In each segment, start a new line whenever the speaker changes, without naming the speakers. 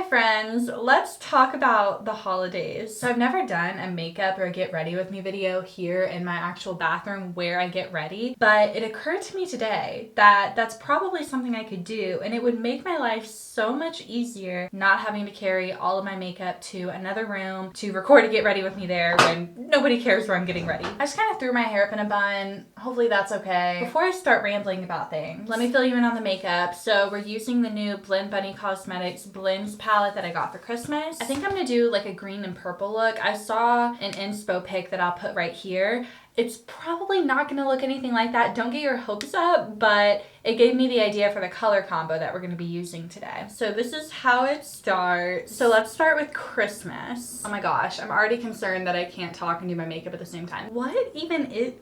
friends, let's talk about the holidays. So I've never done a makeup or a get ready with me video here in my actual bathroom where I get ready, but it occurred to me today that that's probably something I could do, and it would make my life so much easier not having to carry all of my makeup to another room to record a get ready with me there when nobody cares where I'm getting ready. I just kind of threw my hair up in a bun. Hopefully that's okay. Before I start rambling about things, let me fill you in on the makeup. So we're using the new Blend Bunny Cosmetics Blends palette that I got for Christmas. I think I'm gonna do like a green and purple look. I saw an inspo pic that I'll put right here. It's probably not gonna look anything like that. Don't get your hopes up, but it gave me the idea for the color combo that we're gonna be using today. So this is how it starts. So let's start with Christmas. Oh my gosh, I'm already concerned that I can't talk and do my makeup at the same time. What even is...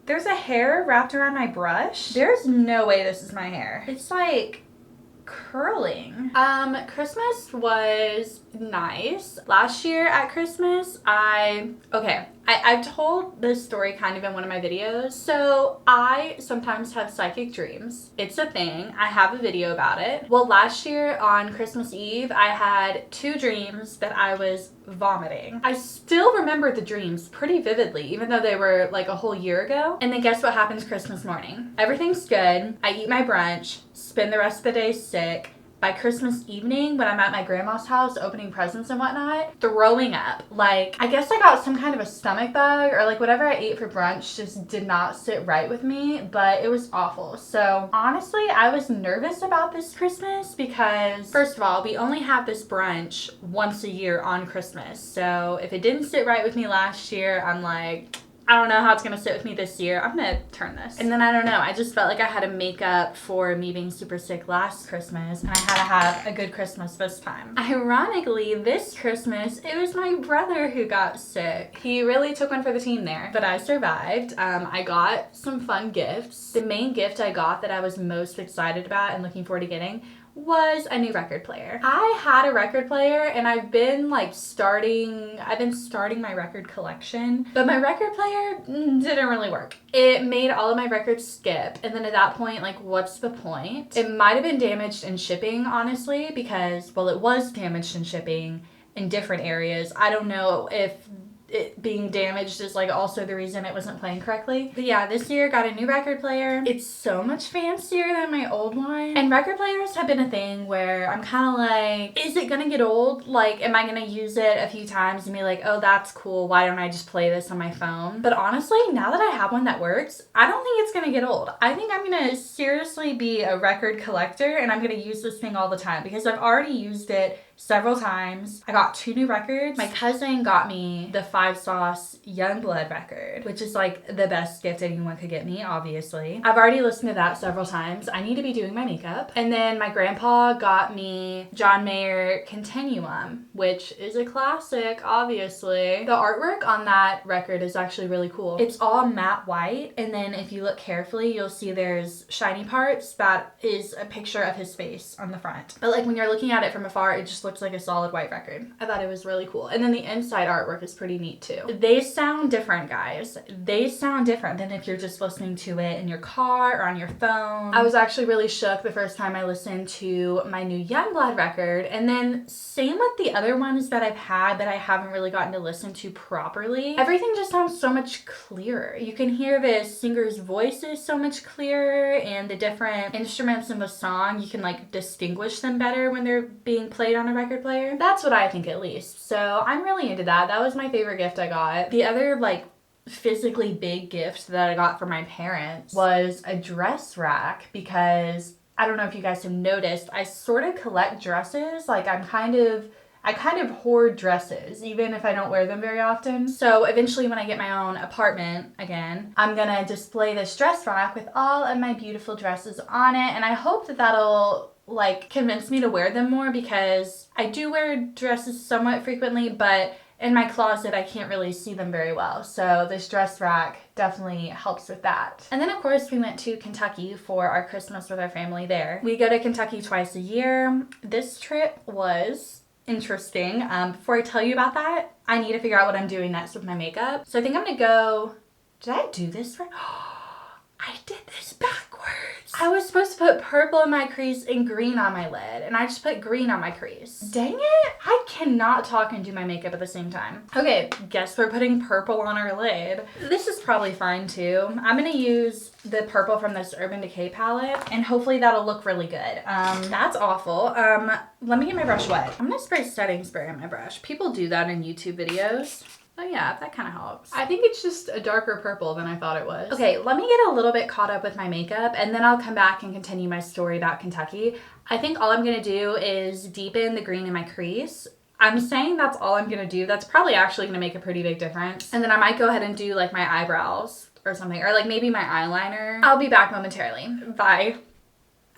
There's a hair wrapped around my brush? There's no way this is my hair. It's like curling. Christmas was nice. Last year at Christmas, I've told this story kind of in one of my videos. So I sometimes have psychic dreams. It's a thing. I have a video about it. Well, last year on Christmas Eve, I had 2 dreams that I was vomiting. I still remember the dreams pretty vividly, even though they were like a whole year ago. And then guess what happens Christmas morning? Everything's good. I eat my brunch, spend the rest of the day sick. By Christmas evening, when I'm at my grandma's house opening presents and whatnot, throwing up. Like, I guess I got some kind of a stomach bug, or like whatever I ate for brunch just did not sit right with me, but it was awful. So honestly, I was nervous about this Christmas because, first of all, we only have this brunch once a year on Christmas. So if it didn't sit right with me last year, I'm like, I don't know how it's gonna sit with me this year. I'm gonna turn this. And then I don't know, I just felt like I had to make up for me being super sick last Christmas, and I had to have a good Christmas this time. Ironically, this Christmas, it was my brother who got sick. He really took one for the team there, but I survived. I got some fun gifts. The main gift I got that I was most excited about and looking forward to getting was a new record player. I had a record player and I've been starting my record collection, but my record player didn't really work. It made all of my records skip, and then at that point, what's the point? It might have been damaged in shipping, honestly, because, well, it was damaged in shipping in different areas. I don't know if it being damaged is also the reason it wasn't playing correctly. But yeah, this year got a new record player. It's so much fancier than my old one. And record players have been a thing where I'm kind of like, is it gonna get old? Am I gonna use it a few times and be like, oh, that's cool, why don't I just play this on my phone? But honestly, now that I have one that works, I don't think it's gonna get old. I think I'm gonna seriously be a record collector, and I'm gonna use this thing all the time because I've already used it several times. I got 2 new records. My cousin got me the 5 Sauce Youngblood record, which is the best gift anyone could get me, obviously. I've already listened to that several times. I need to be doing my makeup. And then my grandpa got me John Mayer Continuum, which is a classic, obviously. The artwork on that record is actually really cool. It's all matte white, and then if you look carefully, you'll see there's shiny parts. That is a picture of his face on the front. But when you're looking at it from afar, it just looks like a solid white record. I thought it was really cool. And then the inside artwork is pretty neat too. They sound different, guys. They sound different than if you're just listening to it in your car or on your phone. I was actually really shook the first time I listened to my new Youngblood record, and then same with the other ones that I've had that I haven't really gotten to listen to properly. Everything just sounds so much clearer. You can hear the singer's voices so much clearer, and the different instruments in the song, you can distinguish them better when they're being played on a record player. That's what I think, at least. So I'm really into that. That was my favorite gift I got. The other physically big gift that I got from my parents was a dress rack, because I don't know if you guys have noticed, I sort of collect dresses. I kind of hoard dresses, even if I don't wear them very often. So eventually when I get my own apartment again, I'm gonna display this dress rack with all of my beautiful dresses on it, and I hope that that'll convince me to wear them more, because I do wear dresses somewhat frequently, but in my closet I can't really see them very well. So this dress rack definitely helps with that. And then of course we went to Kentucky for our Christmas with our family there. We go to Kentucky twice a year. This trip was interesting. Before I tell you about that, I need to figure out what I'm doing next with my makeup. So I think I'm gonna go, did I do this right? I did this backwards. I was supposed to put purple in my crease and green on my lid, and I just put green on my crease. Dang it! I cannot talk and do my makeup at the same time. Okay, guess we're putting purple on our lid. This is probably fine too. I'm gonna use the purple from this Urban Decay palette, and hopefully that'll look really good. That's awful. Let me get my brush wet. I'm gonna spray setting spray on my brush. People do that in YouTube videos. Oh yeah, that kind of helps. I think it's just a darker purple than I thought it was. Okay, let me get a little bit caught up with my makeup, and then I'll come back and continue my story about Kentucky. I think all I'm gonna do is deepen the green in my crease. I'm saying that's all I'm gonna do. That's probably actually gonna make a pretty big difference. And then I might go ahead and do like my eyebrows or something, or like maybe my eyeliner. I'll be back momentarily. Bye.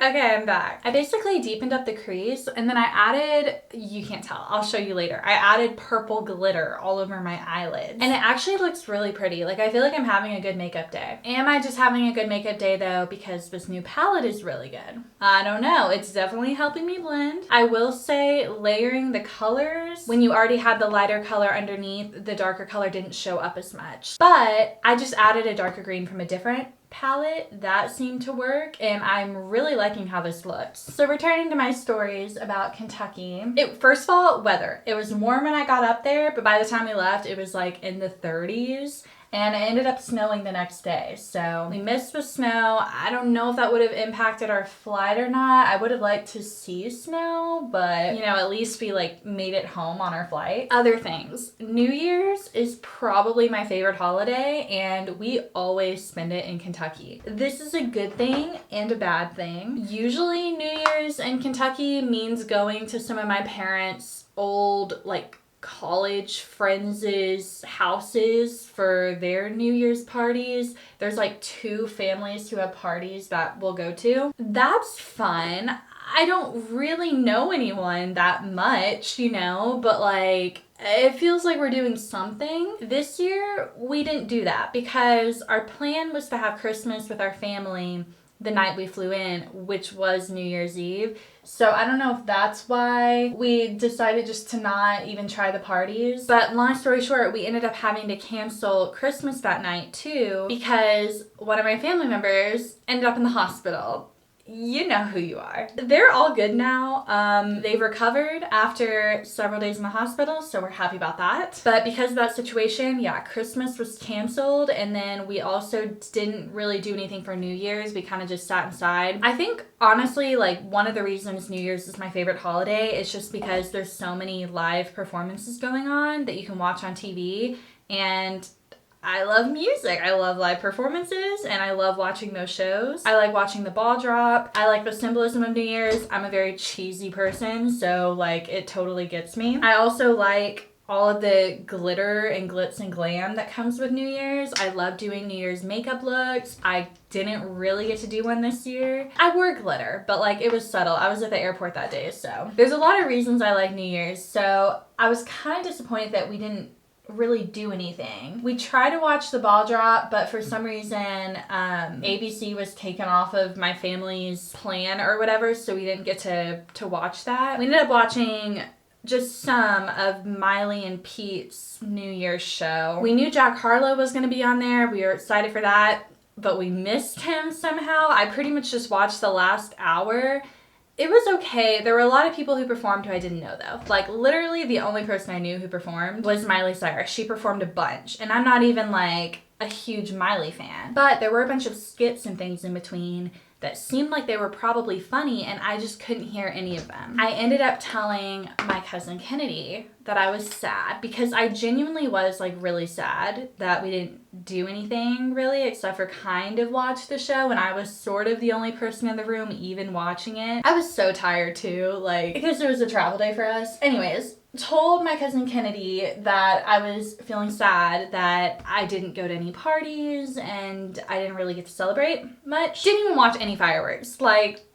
Okay, I'm back. I basically deepened up the crease, and then I added, you can't tell, I'll show you later. I added purple glitter all over my eyelids. And it actually looks really pretty. Like, I feel like I'm having a good makeup day. Am I just having a good makeup day though because this new palette is really good? I don't know. It's definitely helping me blend. I will say layering the colors, when you already had the lighter color underneath, the darker color didn't show up as much. But I just added a darker green from a different palette that seemed to work, and I'm really liking how this looks. So returning to my stories about Kentucky, first of all, weather. It was warm when I got up there, but by the time we left it was like in the 30s, and it ended up snowing the next day. So we missed the snow. I don't know if that would have impacted our flight or not. I would have liked to see snow, but you know, at least we like made it home on our flight. Other things. New Year's is probably my favorite holiday, and we always spend it in Kentucky. This is a good thing and a bad thing. Usually New Year's in Kentucky means going to some of my parents' old like college friends' houses for their New Year's parties. There's like 2 families who have parties that we'll go to. That's fun. I don't really know anyone that much, you know, but like it feels like we're doing something. This year we didn't do that because our plan was to have Christmas with our family the night we flew in, which was New Year's Eve. So I don't know if that's why we decided just to not even try the parties. But long story short, we ended up having to cancel Christmas that night too because one of my family members ended up in the hospital. You know who you are. They're all good now. They've recovered after several days in the hospital, so we're happy about that. But because of that situation, yeah, Christmas was canceled, and then we also didn't really do anything for New Year's. We kind of just sat inside. I think, honestly, like one of the reasons New Year's is my favorite holiday is just because there's so many live performances going on that you can watch on TV, and I love music. I love live performances, and I love watching those shows. I like watching the ball drop. I like the symbolism of New Year's. I'm a very cheesy person, so like it totally gets me. I also like all of the glitter and glitz and glam that comes with New Year's. I love doing New Year's makeup looks. I didn't really get to do one this year. I wore glitter, but like it was subtle. I was at the airport that day, so there's a lot of reasons I like New Year's. So I was kind of disappointed that we didn't really do anything. We tried to watch the ball drop, but for some reason ABC was taken off of my family's plan or whatever, so we didn't get to watch that. We ended up watching just some of Miley and Pete's New Year's show. We knew Jack Harlow was going to be on there. We were excited for that, but we missed him somehow. I pretty much just watched the last hour. It was okay. There were a lot of people who performed who I didn't know though. Like literally the only person I knew who performed was Miley Cyrus. She performed a bunch, and I'm not even like a huge Miley fan. But there were a bunch of skits and things in between that seemed like they were probably funny, and I just couldn't hear any of them. I ended up telling my cousin Kennedy that I was sad because I genuinely was like really sad that we didn't do anything really except for kind of watch the show, and I was sort of the only person in the room even watching it. I was so tired too, like because it was a travel day for us. Anyways, told my cousin Kennedy that I was feeling sad that I didn't go to any parties and I didn't really get to celebrate much. Didn't even watch any fireworks. Like,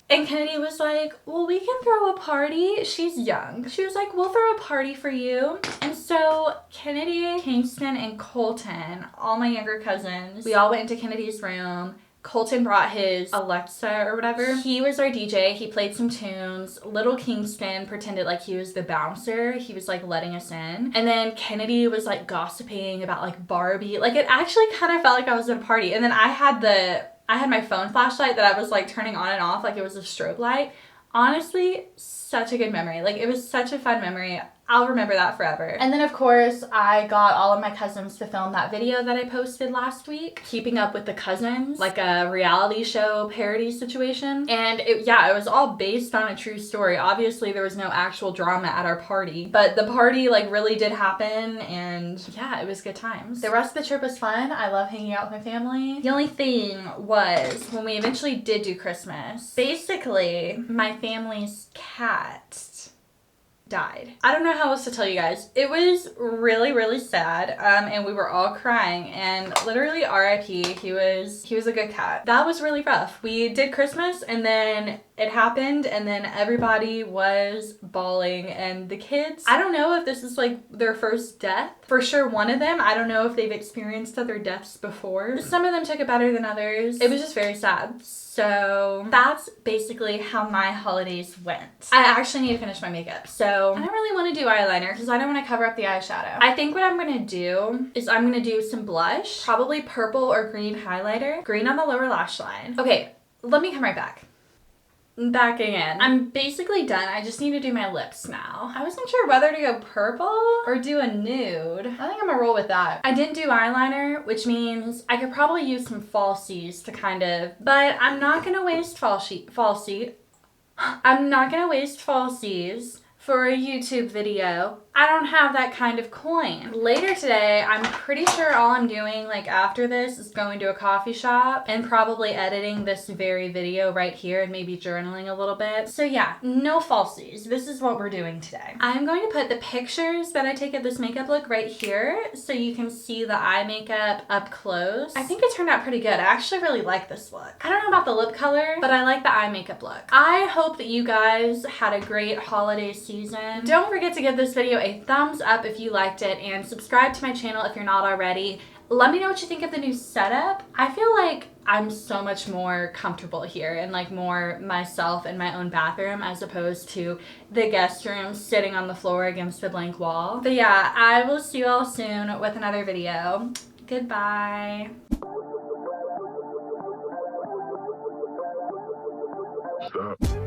and Kennedy was like, well, we can throw a party. She's young. She was like, we'll throw a party for you. And so Kennedy, Kingston, and Colton, all my younger cousins, we all went into Kennedy's room. Colton brought his Alexa or whatever. He was our DJ. He played some tunes. Little Kingston pretended like he was the bouncer. He was like letting us in. And then Kennedy was like gossiping about like Barbie. Like it actually kind of felt like I was at a party. And then I had the I had my phone flashlight that I was like turning on and off like it was a strobe light. Honestly, such a good memory. Like, it was such a fun memory. I'll remember that forever. And then, of course, I got all of my cousins to film that video that I posted last week, Keeping Up with the Cousins, like a reality show parody situation. And it was all based on a true story. Obviously, there was no actual drama at our party, but the party like really did happen, and yeah, it was good times. The rest of the trip was fun. I love hanging out with my family. The only thing was, when we eventually did do Christmas, basically, my family's cat died. I don't know how else to tell you guys. It was really, really sad, and we were all crying, and literally RIP. He was a good cat. That was really rough. We did Christmas, and then it happened, and then everybody was bawling, and the kids, I don't know if this is like their first death. For sure one of them, I don't know if they've experienced other deaths before. Some of them took it better than others. It was just very sad. So that's basically how my holidays went. I actually need to finish my makeup, so I don't really want to do eyeliner because I don't want to cover up the eyeshadow. I think what I'm going to do is I'm going to do some blush, probably purple or green highlighter, green on the lower lash line. Okay, let me come right back. Back again. I'm basically done. I just need to do my lips now. I wasn't sure whether to go purple or do a nude. I think I'm gonna roll with that. I didn't do eyeliner, which means I could probably use some falsies to kind of, but I'm not gonna waste I'm not gonna waste falsies for a YouTube video. I don't have that kind of coin. Later today, I'm pretty sure all I'm doing, like after this, is going to a coffee shop and probably editing this very video right here and maybe journaling a little bit. So yeah, no falsies. This is what we're doing today. I'm going to put the pictures that I take of this makeup look right here so you can see the eye makeup up close. I think it turned out pretty good. I actually really like this look. I don't know about the lip color, but I like the eye makeup look. I hope that you guys had a great holiday season. Don't forget to give this video a thumbs up if you liked it, and subscribe to my channel if you're not already. Let me know what you think of the new setup. I feel like I'm so much more comfortable here and like more myself in my own bathroom as opposed to the guest room sitting on the floor against a blank wall. But yeah, I will see you all soon with another video. Goodbye.
Stop.